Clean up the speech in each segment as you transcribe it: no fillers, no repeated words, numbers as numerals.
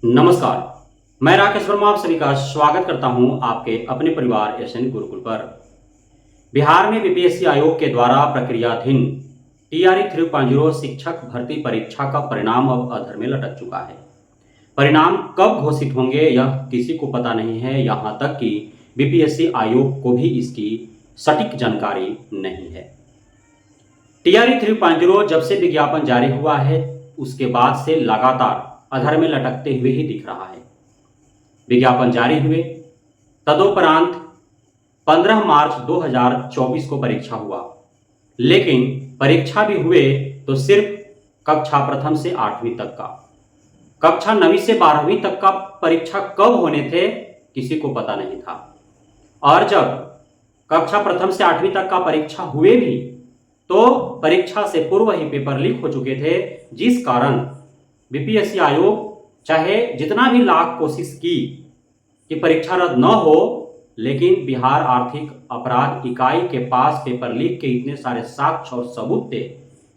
नमस्कार। मैं राकेश वर्मा आप सभी का स्वागत करता हूं आपके अपने परिवार एसएन गुरुकुल पर। बिहार में बीपीएससी आयोग के द्वारा प्रक्रियाधीन टीआरई 3.0 शिक्षक भर्ती परीक्षा का परिणाम अब अधर में लटक चुका है। परिणाम कब घोषित होंगे यह किसी को पता नहीं है, यहाँ तक कि बीपीएससी आयोग को भी इसकी सटीक जानकारी नहीं है। टीआरई 3.0 जब से विज्ञापन जारी हुआ है उसके बाद से लगातार अधर में लटकते हुए ही दिख रहा है। विज्ञापन जारी हुए तदोपरांत 15 मार्च 2024 को परीक्षा हुआ, लेकिन परीक्षा भी हुए तो सिर्फ कक्षा प्रथम से 8वीं तक का। कक्षा 9वीं से 12वीं तक का परीक्षा कब होने थे किसी को पता नहीं था। और जब कक्षा प्रथम से 8वीं तक का परीक्षा हुए भी तो परीक्षा से पूर्व ही पेपर लीक हो चुके थे, जिस कारण बीपीएससी आयोग चाहे जितना भी लाख कोशिश की कि परीक्षा रद्द न हो, लेकिन बिहार आर्थिक अपराध इकाई के पास पेपर लीक के इतने सारे साक्ष्य और सबूत थे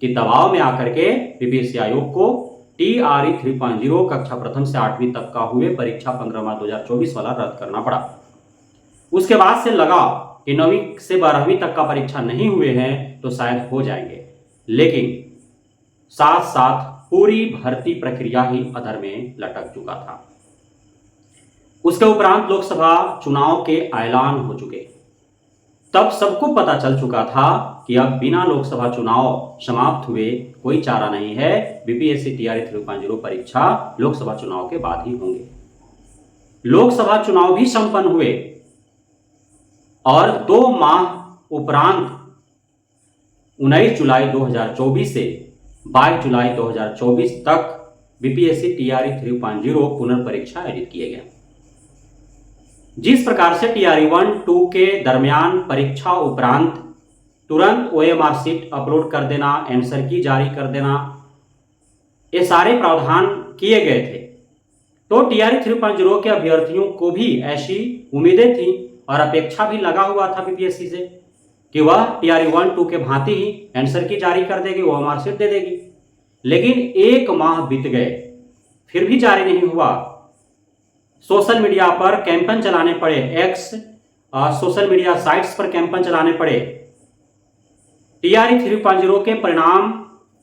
कि दबाव में आकर के बीपीएससी आयोग को टीआरई 3.0 कक्षा प्रथम से 8वीं तक का हुए परीक्षा 15 मार्च 2024 वाला रद्द करना पड़ा। उसके बाद से लगा कि 9वीं से 12वीं तक का परीक्षा नहीं हुए हैं तो शायद हो जाएंगे, लेकिन साथ साथ पूरी भर्ती प्रक्रिया ही अधर में लटक चुका था। उसके उपरांत लोकसभा चुनाव के ऐलान हो चुके। तब सबको पता चल चुका था कि अब बिना लोकसभा चुनाव समाप्त हुए कोई चारा नहीं है। बीपीएससी टीआरई 3.0 परीक्षा लोकसभा चुनाव के बाद ही होंगे। लोकसभा चुनाव भी संपन्न हुए और 2 माह उपरांत 19 जुलाई 2024 से 22 जुलाई 2024 तक बीपीएससी टीआरई 3.0 पुनर्परीक्षा आयोजित किए गए। जिस प्रकार से टीआरई 1-2 के दरमियान परीक्षा उपरांत तुरंत ओएमआर शीट अपलोड कर देना, आंसर की जारी कर देना, ये सारे प्रावधान किए गए थे, तो टीआरई 3.0 के अभ्यर्थियों को भी ऐसी उम्मीदें थी और अपेक्षा भी लगा हुआ था बीपीएससी से कि वह टीआरई 1-2 के भांति ही आंसर की जारी कर देगी, ओएमआर शीट दे देगी। लेकिन 1 माह बीत गए, फिर भी जारी नहीं हुआ। सोशल मीडिया पर कैंपेन चलाने पड़े, एक्स सोशल मीडिया साइट्स पर कैंपेन चलाने पड़े। टीआरई 3.0 के परिणाम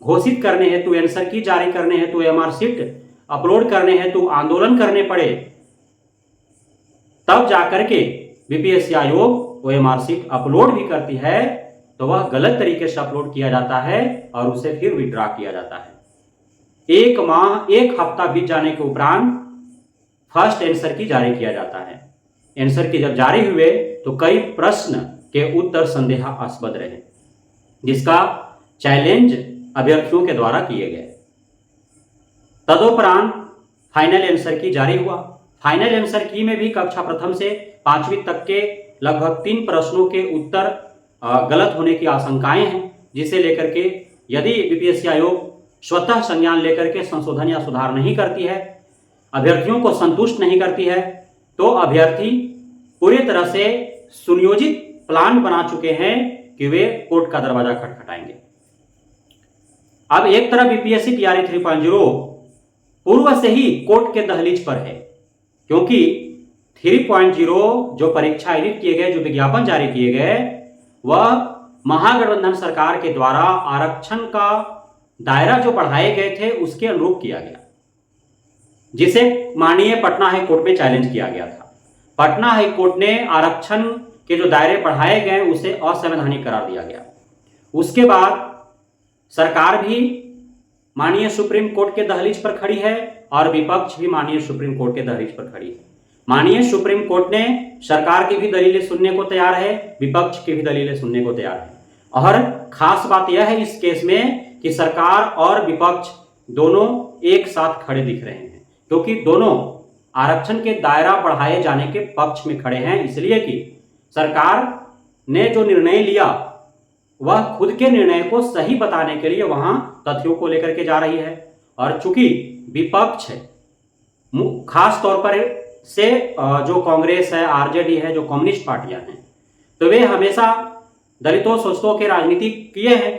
घोषित करने हेतु, आंसर की जारी करने हेतु, ओएमआर शीट अपलोड करने हेतु आंदोलन करने पड़े। तब जाकर के बीपीएससी आयोग ओएमआर शीट अपलोड भी करती है तो वह गलत तरीके से अपलोड किया जाता है और उसे फिर विड्रॉ किया जाता है। 1 माह 1 हफ्ता बीत जाने के उपरांत फर्स्ट आंसर की जारी किया जाता है। आंसर की जब जारी हुए तो कई प्रश्न के उत्तर संदेहास्पद रहे, जिसका चैलेंज अभ्यर्थियों के द्वारा किए गए। तदोपरांत फाइनल आंसर की जारी हुआ। फाइनल आंसर की में भी कक्षा प्रथम से 5वीं तक के लगभग 3 प्रश्नों के उत्तर गलत होने की आशंकाएं हैं, जिसे लेकर के यदि बीपीएससी आयोग स्वतः संज्ञान लेकर के संशोधन या सुधार नहीं करती है, अभ्यर्थियों को संतुष्ट नहीं करती है, तो अभ्यर्थी पूरी तरह से सुनियोजित प्लान बना चुके हैं कि वे कोर्ट का दरवाजा खटखटाएंगे। अब एक तरफ बीपीएससी टीआरई 3.0 पूर्व से ही कोर्ट के दहलीज पर है, क्योंकि 3.0 जो परीक्षा आयोजित किए गए, जो विज्ञापन जारी किए गए, वह महागठबंधन सरकार के द्वारा आरक्षण का दायरा जो बढ़ाए गए थे उसके अनुरूप किया गया, जिसे माननीय पटना हाई कोर्ट में चैलेंज किया गया था। पटना हाई कोर्ट ने आरक्षण के जो दायरे बढ़ाए गए उसे असंवैधानिक करार दिया गया। उसके बाद सरकार भी माननीय सुप्रीम कोर्ट के दहलीज पर खड़ी है और विपक्ष भी माननीय सुप्रीम कोर्ट के दहलीज पर खड़ी है। माननीय सुप्रीम कोर्ट ने सरकार की भी दलीलें सुनने को तैयार है, विपक्ष की भी दलीलें सुनने को तैयार है। और खास बात यह है इस केस में कि सरकार और विपक्ष दोनों एक साथ खड़े दिख रहे हैं, क्योंकि दोनों आरक्षण के दायरा बढ़ाए जाने के पक्ष में खड़े हैं, इसलिए कि सरकार ने जो निर्णय लिया वह खुद के निर्णय को सही बताने के लिए वहां तथ्यों को लेकर के जा रही है। और चूंकि विपक्ष खास तौर पर से जो कांग्रेस है, आरजेडी है, जो कम्युनिस्ट पार्टियां हैं, तो वे हमेशा दलितों शोषितों के राजनीति किए हैं।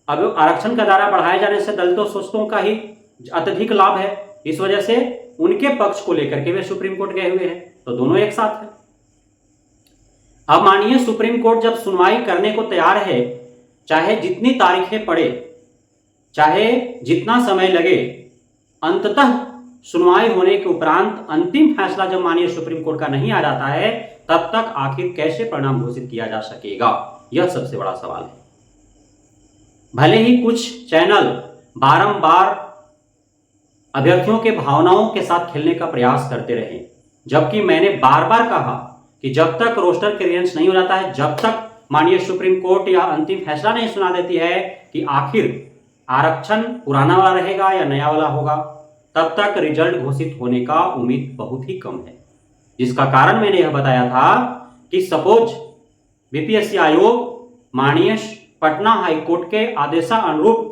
अब आरक्षण का दायरा बढ़ाए जाने से दलितों शोषितों का ही अत्यधिक लाभ है, इस वजह से उनके पक्ष को लेकर के वे सुप्रीम कोर्ट गए हुए हैं, तो दोनों एक साथ है। अब मानिए सुप्रीम कोर्ट जब सुनवाई करने को तैयार है, चाहे जितनी तारीखें पड़े, चाहे जितना समय लगे, अंततः सुनवाई होने के उपरांत अंतिम फैसला जब मानिए सुप्रीम कोर्ट का नहीं आ जाता है, तब तक आखिर कैसे परिणाम घोषित किया जा सकेगा, यह सबसे बड़ा सवाल है। भले ही कुछ चैनल बारंबार अभ्यर्थियों के भावनाओं के साथ खेलने का प्रयास करते रहे, जबकि मैंने बार बार कहा कि जब तक रोस्टर क्लियरेंस नहीं हो जाता है, जब तक माननीय सुप्रीम कोर्ट या अंतिम फैसला नहीं सुना देती है कि आखिर आरक्षण पुराना वाला रहेगा या नया वाला होगा, तब तक रिजल्ट घोषित होने का उम्मीद बहुत ही कम है। जिसका कारण मैंने यह बताया था कि सपोज बीपीएससी आयोग माननीय पटना हाईकोर्ट के आदेशानुरूप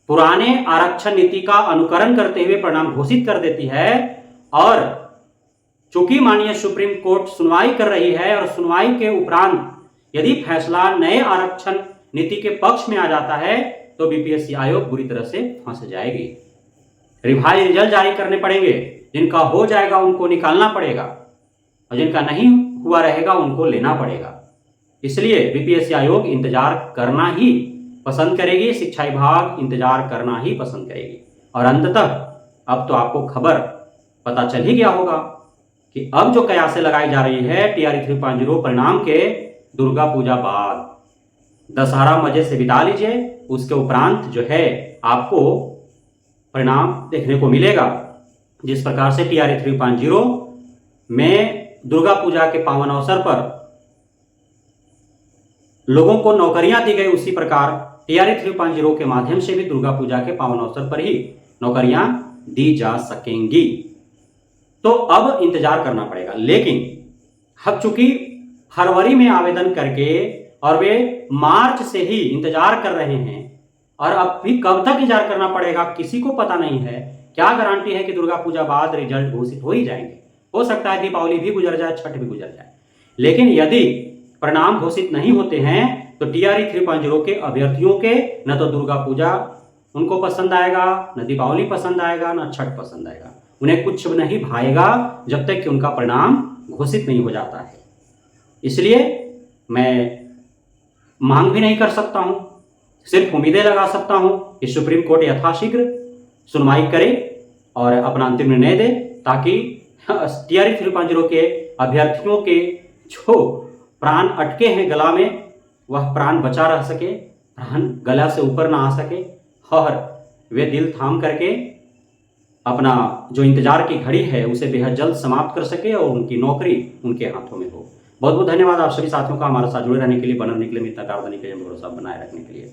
पुराने आरक्षण नीति का अनुकरण करते हुए परिणाम घोषित कर देती है, और चूंकि माननीय सुप्रीम कोर्ट सुनवाई कर रही है और सुनवाई के उपरांत यदि फैसला नए आरक्षण नीति के पक्ष में आ जाता है, तो बीपीएससी आयोग बुरी तरह से फंस जाएगी। रिवाइज रिजल्ट जारी करने पड़ेंगे, जिनका हो जाएगा उनको निकालना पड़ेगा और जिनका नहीं हुआ रहेगा उनको लेना पड़ेगा। इसलिए बीपीएससी आयोग इंतजार करना ही पसंद करेगी, शिक्षा विभाग इंतजार करना ही पसंद करेगी। और अंततः अब तो आपको खबर पता चल ही गया होगा कि अब जो कयासें लगाई जा रही है टीआरई 3.0 परिणाम के दुर्गा पूजा बाद, दशहरा मजे से बिता लीजिए, उसके उपरांत जो है आपको परिणाम देखने को मिलेगा। जिस प्रकार से टीआरई 3.0 में दुर्गा पूजा के पावन अवसर पर लोगों को नौकरियां दी गई, उसी प्रकार टीआरई 3.0 के माध्यम से भी दुर्गा पूजा के पावन अवसर पर ही नौकरियां दी जा सकेंगी। तो अब इंतजार करना पड़ेगा। लेकिन अब चूंकि फरवरी में आवेदन करके और वे मार्च से ही इंतजार कर रहे हैं, और अब भी कब तक इंतजार करना पड़ेगा किसी को पता नहीं है। क्या गारंटी है कि दुर्गा पूजा बाद रिजल्ट घोषित हो ही जाएंगे? हो सकता है दीपावली भी गुजर जाए, छठ भी गुजर जाए। लेकिन यदि परिणाम घोषित नहीं होते हैं तो टीआरई 3.0 के अभ्यर्थियों के न तो दुर्गा पूजा उनको पसंद आएगा, न दीपावली पसंद आएगा, न छठ पसंद आएगा। उन्हें कुछ नहीं भाएगा जब तक कि उनका परिणाम घोषित नहीं हो जाता है। इसलिए मैं मांग भी नहीं कर सकता हूं, सिर्फ उम्मीदें लगा सकता हूं कि सुप्रीम कोर्ट यथाशीघ्र सुनवाई करे और अपना अंतिम निर्णय दे, ताकि टीआरई 3.0 के अभ्यर्थियों के जो प्राण अटके हैं गला में, वह प्राण बचा रह सके, प्राण गला से ऊपर ना आ सके, और वे दिल थाम करके अपना जो इंतजार की घड़ी है उसे बेहद जल्द समाप्त कर सके और उनकी नौकरी उनके हाथों में हो। बहुत बहुत धन्यवाद आप सभी साथियों का हमारे साथ जुड़े रहने के लिए, बने रहने के लिए, मित्रता देने के लिए, भरोसा बनाए रखने के लिए।